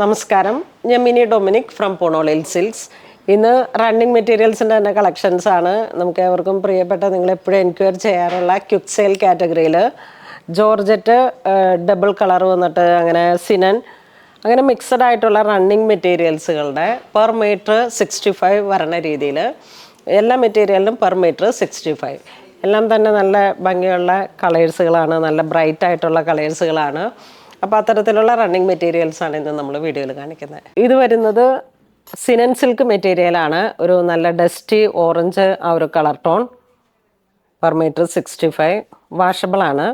നമസ്കാരം, ഞാൻ mini Dominic from പോണോളിൽ silks. ഇന്ന് റണ്ണിങ് മെറ്റീരിയൽസിൻ്റെ തന്നെ കളക്ഷൻസ് ആണ്. നമുക്ക് ഏവർക്കും പ്രിയപ്പെട്ട, നിങ്ങളെപ്പോഴും എൻക്വയറി ചെയ്യാറുള്ള ക്യുക്ക് സെയിൽ കാറ്റഗറിയിൽ ജോർജറ്റ് ഡബിൾ കളർ വന്നിട്ട് അങ്ങനെ സിനൻ അങ്ങനെ മിക്സഡ് ആയിട്ടുള്ള റണ്ണിങ് മെറ്റീരിയൽസുകളുടെ പെർ മീറ്റർ 65 വരണ രീതിയിൽ എല്ലാ മെറ്റീരിയലിനും പെർ മീറ്റർ 65. എല്ലാം തന്നെ നല്ല ഭംഗിയുള്ള കളേഴ്സുകളാണ്, നല്ല ബ്രൈറ്റ് ആയിട്ടുള്ള കളേഴ്സുകളാണ്. അപ്പോൾ അത്തരത്തിലുള്ള റണ്ണിങ് മെറ്റീരിയൽസാണ് ഇന്ന് നമ്മൾ വീഡിയോയിൽ കാണിക്കുന്നത്. ഇത് വരുന്നത് സിനൻ സിൽക്ക് മെറ്റീരിയലാണ്. ഒരു നല്ല ഡസ്റ്റി ഓറഞ്ച് ആ ഒരു കളർ ടോൺ, പെർ മീറ്റർ 65, വാഷബിളാണ്.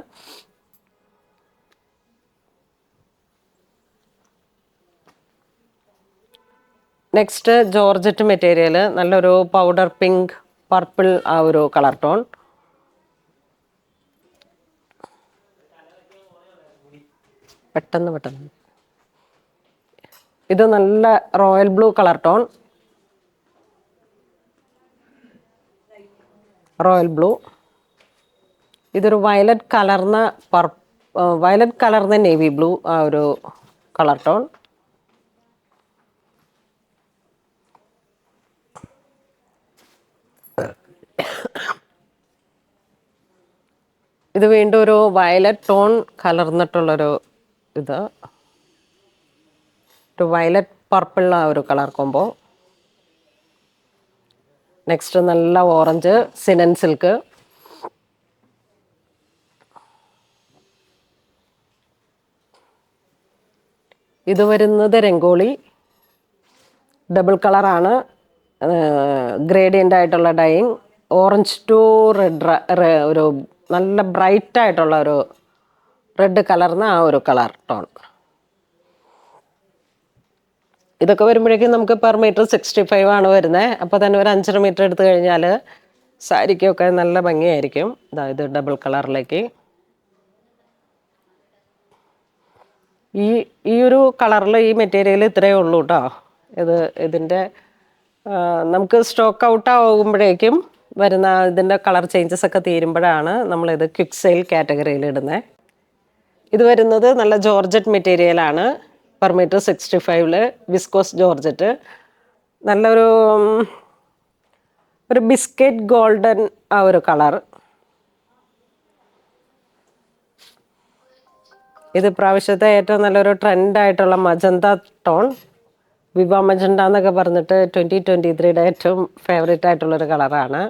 നെക്സ്റ്റ് ജോർജറ്റ് മെറ്റീരിയൽ, നല്ലൊരു പൗഡർ പിങ്ക് പർപ്പിൾ ആ ഒരു കളർ ടോൺ. പെട്ടെന്ന് ഇത് നല്ല royal blue colour tone, royal blue. ഇതൊരു വയലറ്റ് കലർന്ന നേവി ബ്ലൂ ആ ഒരു കളർ ടോൺ. ഇത് വീണ്ടും ഒരു വയലറ്റ് ടോൺ കലർന്നിട്ടുള്ളൊരു ഒരു വയലറ്റ് പർപ്പിൾ ആ ഒരു കളർ കോമ്പോ. നെക്സ്റ്റ് നല്ല ഓറഞ്ച് സിനൻ സിൽക്ക്. ഇത് വരുന്നത് രംഗോളി ഡബിൾ കളറാണ്, ഗ്രേഡിയൻ്റ് ആയിട്ടുള്ള ഡൈയിങ്, ഓറഞ്ച് ടു റെഡ്, ഒരു നല്ല ബ്രൈറ്റ് ആയിട്ടുള്ള ഒരു റെഡ് കലർന്ന ആ ഒരു കളർ ടോൺ. ഇതൊക്കെ വരുമ്പോഴേക്കും നമുക്ക് പെർ മീറ്റർ 65 ആണ് വരുന്നത്. അപ്പോൾ തന്നെ ഒരു 5.5 മീറ്റർ എടുത്തു കഴിഞ്ഞാൽ സാരിക്കൊക്കെ നല്ല ഭംഗിയായിരിക്കും. അതായത് ഡബിൾ കളറിലേക്ക് ഈ ഒരു കളറിൽ ഈ മെറ്റീരിയൽ ഇത്രയേ ഉള്ളൂ കേട്ടോ. ഇതിൻ്റെ നമുക്ക് സ്റ്റോക്ക് ഔട്ട് ആകുമ്പോഴേക്കും വരുന്ന ഇതിൻ്റെ കളർ ചേഞ്ചസ് ഒക്കെ തീരുമ്പോഴാണ് നമ്മളിത് ക്വിക്ക് സെയിൽ കാറ്റഗറിയിൽ ഇടുന്നത്. ഇത് വരുന്നത് നല്ല ജോർജറ്റ് മെറ്റീരിയലാണ്, പെർ മീറ്റർ 65 വിസ്കോസ് ജോർജറ്റ്. നല്ലൊരു ബിസ്ക്കറ്റ് ഗോൾഡൻ ആ ഒരു കളർ. ഇത് പ്രാവശ്യത്തെ ഏറ്റവും നല്ലൊരു ട്രെൻഡായിട്ടുള്ള മജന്ത ടോൺ, വിവ മജന്ത എന്നൊക്കെ പറഞ്ഞിട്ട് 2023 ഏറ്റവും ഫേവറേറ്റ് ആയിട്ടുള്ളൊരു കളറാണ്.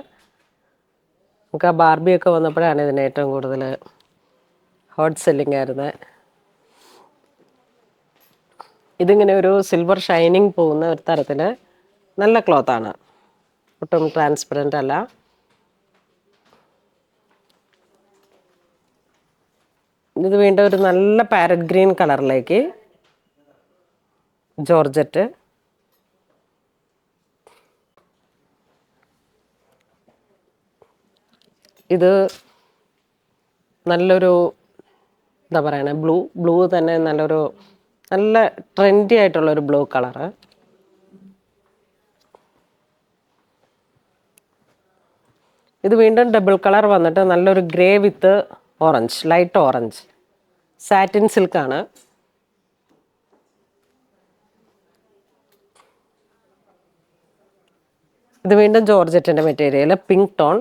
നമുക്ക് ആ ബാർബിയൊക്കെ വന്നപ്പോഴാണ് ഇതിന് ഏറ്റവും കൂടുതൽ ഹോട്ട് സെല്ലിംഗ് ആയിരുന്നത്. ഇതിങ്ങനെ ഒരു സിൽവർ ഷൈനിങ് പോകുന്ന ഒരു തരത്തിൽ നല്ല ക്ലോത്താണ്, ഒട്ടും ട്രാൻസ്പെറൻ്റ് അല്ല. ഇത് വീണ്ടും ഒരു നല്ല പാരറ്റ് ഗ്രീൻ കളറിലേക്ക് ജോർജറ്റ്. ഇത് നല്ലൊരു എന്താ പറയണേ, ബ്ലൂ തന്നെ നല്ല ട്രെൻഡി ആയിട്ടുള്ളൊരു ബ്ലൂ കളറ്. ഇത് വീണ്ടും ഡബിൾ കളർ വന്നിട്ട് നല്ലൊരു grey with orange, light orange, satin സിൽക്കാണ്. ഇത് വീണ്ടും ജോർജറ്റിൻ്റെ മെറ്റീരിയൽ, പിങ്ക് ടോൺ.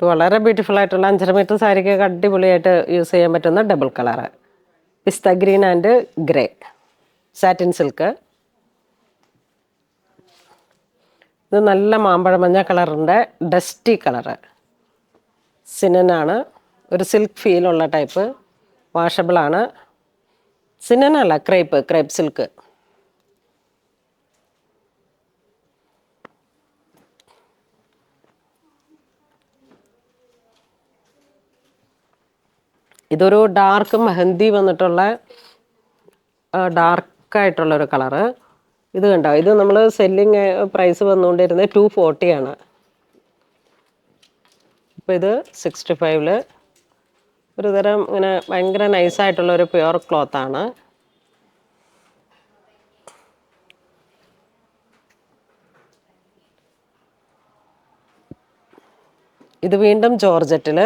വളരെ ബ്യൂട്ടിഫുൾ ആയിട്ടുള്ള 5.5 മീറ്റർ സാരിക്കൊക്കെ അടിപൊളിയായിട്ട് യൂസ് ചെയ്യാൻ പറ്റുന്ന double colour, pista green and grey, satin silk. ഇത് നല്ല മാമ്പഴ മഞ്ഞ കളറിൻ്റെ ഡസ്റ്റി കളറ്, സിനനാണ്. ഒരു സിൽക്ക് ഫീലുള്ള ടൈപ്പ്, വാഷബിളാണ്. സിനനല്ല, ക്രേപ്പ് സിൽക്ക്. ഇതൊരു ഡാർക്ക് മെഹന്തി വന്നിട്ടുള്ള ഡാർക്കായിട്ടുള്ളൊരു കളറ്. ഇത് കണ്ടോ, ഇത് നമ്മൾ സെല്ലിങ് പ്രൈസ് വന്നുകൊണ്ടിരുന്നത് 240 ആണ്. ഇപ്പോൾ ഇത് 65 ഒരു തരം ഇങ്ങനെ ഭയങ്കര നൈസായിട്ടുള്ളൊരു പ്യുവർ ക്ലോത്താണ്. ഇത് വീണ്ടും ജോർജറ്റിൽ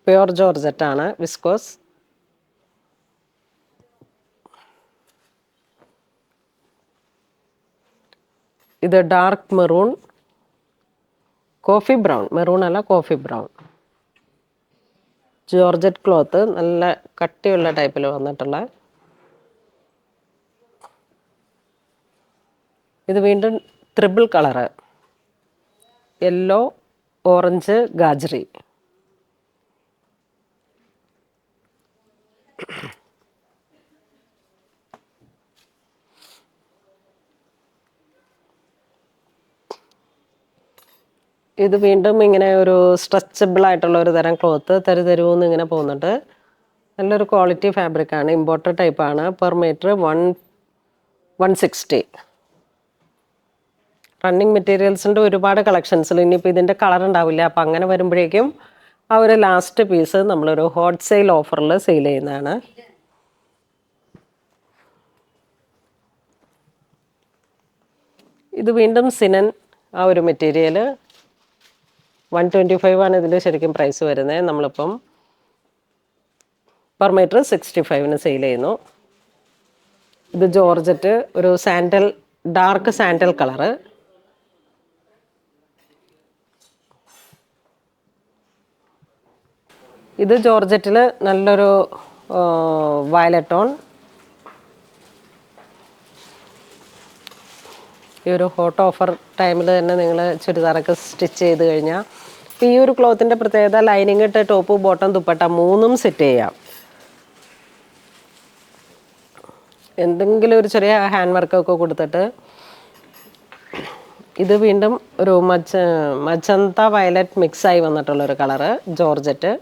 പ്യുവർ ജോർജറ്റാണ്, വിസ്കോസ്. ഇത് dark maroon, coffee brown, maroon അല്ല കോഫി ബ്രൗൺ. ജോർജറ്റ് ക്ലോത്ത്, നല്ല കട്ടിയുള്ള ടൈപ്പിൽ വന്നിട്ടുള്ള. ഇത് വീണ്ടും ത്രിബിൾ കളറ്, യെല്ലോ, ഓറഞ്ച്, ഗാജറി. ഇത് വീണ്ടും ഇങ്ങനെ ഒരു സ്ട്രെച്ചബിൾ ആയിട്ടുള്ള ഒരു തരം ക്ലോത്ത്, തരുതരുവെന്ന് ഇങ്ങനെ പോകുന്നുണ്ട്. നല്ലൊരു ക്വാളിറ്റി ഫാബ്രിക്കാണ്, ഇമ്പോർട്ടഡ് ടൈപ്പാണ്. Per metre 160. റണ്ണിങ് മെറ്റീരിയൽസിൻ്റെ ഒരുപാട് കളക്ഷൻസിൽ ഇനിയിപ്പോൾ ഇതിൻ്റെ കളർ ഉണ്ടാവില്ല. അപ്പം അങ്ങനെ വരുമ്പോഴേക്കും ആ ഒരു ലാസ്റ്റ് പീസ് നമ്മളൊരു ഹോട്ട് സെയിൽ ഓഫറിൽ സെയിൽ ചെയ്യുന്നതാണ്. ഇത് വീണ്ടും സിനൻ, ആ ഒരു മെറ്റീരിയൽ 125 ആണ് ഇതിൻ്റെ ശരിക്കും പ്രൈസ് വരുന്നത്. നമ്മളിപ്പം പെർ മീറ്റർ 65 സെയിൽ ചെയ്യുന്നു. ഇത് ജോർജറ്റ്, ഒരു സാൻഡൽ, ഡാർക്ക് സാൻഡൽ കളറ്. ഇത് ജോർജറ്റിൽ നല്ലൊരു വയലറ്റ് ടോൺ. ഈ ഒരു ഹോട്ട് ഓഫർ ടൈമിൽ തന്നെ നിങ്ങൾ ചുരിദാറൊക്കെ സ്റ്റിച്ച് ചെയ്ത് കഴിഞ്ഞാൽ, ഈ ഒരു ക്ലോത്തിൻ്റെ പ്രത്യേകത ലൈനിങ് ഇട്ട് ടോപ്പ് ബോട്ടം ദുപ്പട്ട മൂന്നും സെറ്റ് ചെയ്യാം. എന്തെങ്കിലും ഒരു ചെറിയ ഹാൻഡ് വർക്കൊക്കെ കൊടുത്തിട്ട്. ഇത് വീണ്ടും ഒരു മജന്ത വയലറ്റ് മിക്സായി വന്നിട്ടുള്ളൊരു കളറ്, ജോർജറ്റ്.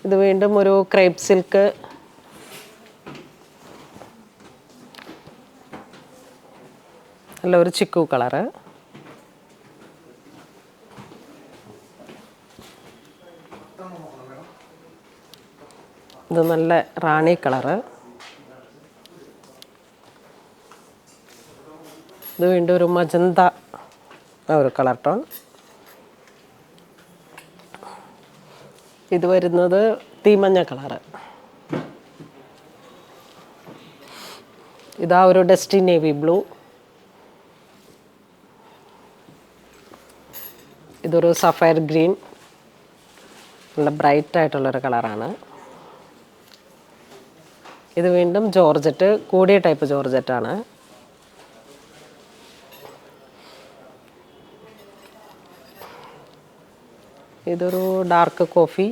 ഇത് വീണ്ടും ഒരു ക്രേപ്പ് സിൽക്ക്, അല്ല ഒരു ചിക്കു കളറ്. ഇത് നല്ല റാണി കളറ്. ഇത് വീണ്ടും ഒരു മജന്ത, ഒരു കളർ ടോൺ. ഇത് വരുന്നത് തീമഞ്ഞ കളറ്. ഇതാ ഒരു ഡസ്റ്റി നേവി ബ്ലൂ. ഇതൊരു സഫയർ ഗ്രീൻ, നല്ല ബ്രൈറ്റ് ആയിട്ടുള്ളൊരു കളറാണ്. ഇത് വീണ്ടും ജോർജറ്റ്, കൂടിയ ടൈപ്പ് ജോർജറ്റാണ്. ഇതൊരു ഡാർക്ക് കോഫി.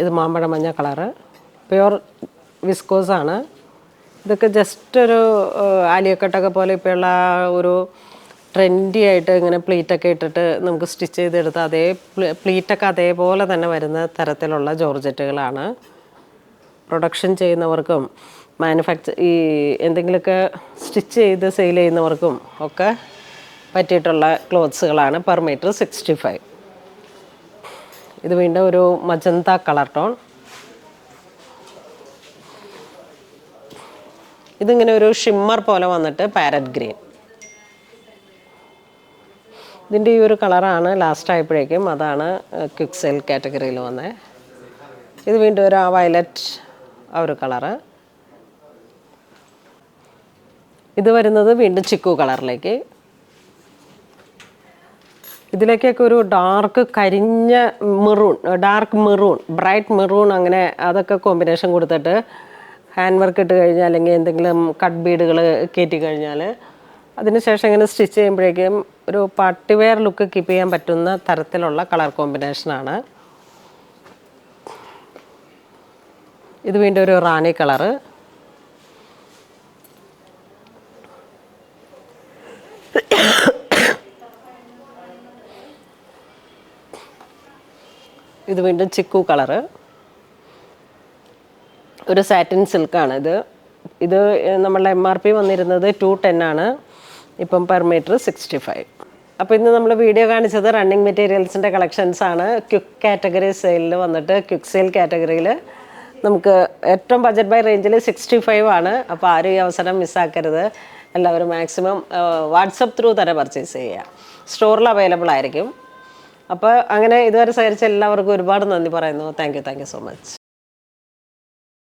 ഇത് മാമ്പഴ മഞ്ഞ കളറ്, പ്യുവർ വിസ്കോസാണ്. ഇതൊക്കെ ജസ്റ്റ് ഒരു ആലിയക്കട്ടൊക്കെ പോലെ ഇപ്പോഴുള്ള ഒരു ട്രെൻഡി ആയിട്ട് ഇങ്ങനെ പ്ലീറ്റൊക്കെ ഇട്ടിട്ട് നമുക്ക് സ്റ്റിച്ച് ചെയ്തെടുത്ത് അതേ പ്ലീറ്റൊക്കെ അതേപോലെ തന്നെ വരുന്ന തരത്തിലുള്ള ജോർജറ്റുകളാണ്. പ്രൊഡക്ഷൻ ചെയ്യുന്നവർക്കും ഈ എന്തെങ്കിലുമൊക്കെ സ്റ്റിച്ച് ചെയ്ത് സെയിൽ ചെയ്യുന്നവർക്കും ഒക്കെ പറ്റിയിട്ടുള്ള ക്ലോത്ത്സുകളാണ്. Per metre 65. ഇത് വീണ്ടും ഒരു മജന്ത കളർ ടോൺ. ഇതിങ്ങനെ ഒരു ഷിമ്മർ പോലെ വന്നിട്ട് പാരറ്റ് ഗ്രീൻ. ഇതിൻ്റെ ഈ ഒരു കളറാണ് ലാസ്റ്റ് ആയപ്പോഴേക്കും, അതാണ് ക്വിക്ക് സെയിൽ കാറ്റഗറിയിൽ വന്നത്. ഇത് വീണ്ടും ഒരു വയലറ്റ്, ആ ഒരു കളറ്. ഇത് വരുന്നത് വീണ്ടും ചിക്കു കളറിലേക്ക്. ഇതിലേക്കൊക്കെ ഒരു ഡാർക്ക് കരിഞ്ഞ maroon, dark maroon, bright maroon, അങ്ങനെ അതൊക്കെ കോമ്പിനേഷൻ കൊടുത്തിട്ട് ഹാൻഡ് വർക്ക് ഇട്ട് കഴിഞ്ഞാൽ, അല്ലെങ്കിൽ എന്തെങ്കിലും കട്ട് ബീഡുകൾ കയറ്റി കഴിഞ്ഞാൽ അതിനുശേഷം ഇങ്ങനെ സ്റ്റിച്ച് ചെയ്യുമ്പോഴേക്കും ഒരു പാർട്ടി വെയർ ലുക്ക് കീപ്പ് ചെയ്യാൻ പറ്റുന്ന തരത്തിലുള്ള കളർ കോമ്പിനേഷനാണ്. ഇത് വീണ്ടും ഒരു റാണി കളറ്. ഇത് വീണ്ടും ചിക്കു കളറ്, ഒരു സാറ്റിൻ സിൽക്കാണ് ഇത്. ഇത് നമ്മളുടെ MRP വന്നിരുന്നത് 210 ആണ്, ഇപ്പം പെർ മീറ്റർ 65. അപ്പോൾ ഇന്ന് നമ്മൾ വീഡിയോ കാണിച്ചത് റണ്ണിങ് മെറ്റീരിയൽസിൻ്റെ കളക്ഷൻസാണ്. ക്വിക്ക് കാറ്റഗറി സെയിലിൽ വന്നിട്ട് ക്വിക്ക് സെയിൽ കാറ്റഗറിയിൽ നമുക്ക് ഏറ്റവും ബഡ്ജറ്റ് ബൈ റേഞ്ചിൽ 65 ആണ്. അപ്പോൾ ആരും ഈ അവസരം മിസ്സാക്കരുത്. എല്ലാവരും മാക്സിമം വാട്സപ്പ് ത്രൂ തന്നെ പർച്ചേസ് ചെയ്യുക. സ്റ്റോറിൽ അവൈലബിൾ ആയിരിക്കും. അപ്പോൾ അങ്ങനെ ഇതുവരെ സഹകരിച്ച എല്ലാവർക്കും ഒരുപാട് നന്ദി പറയുന്നു. Thank you so much.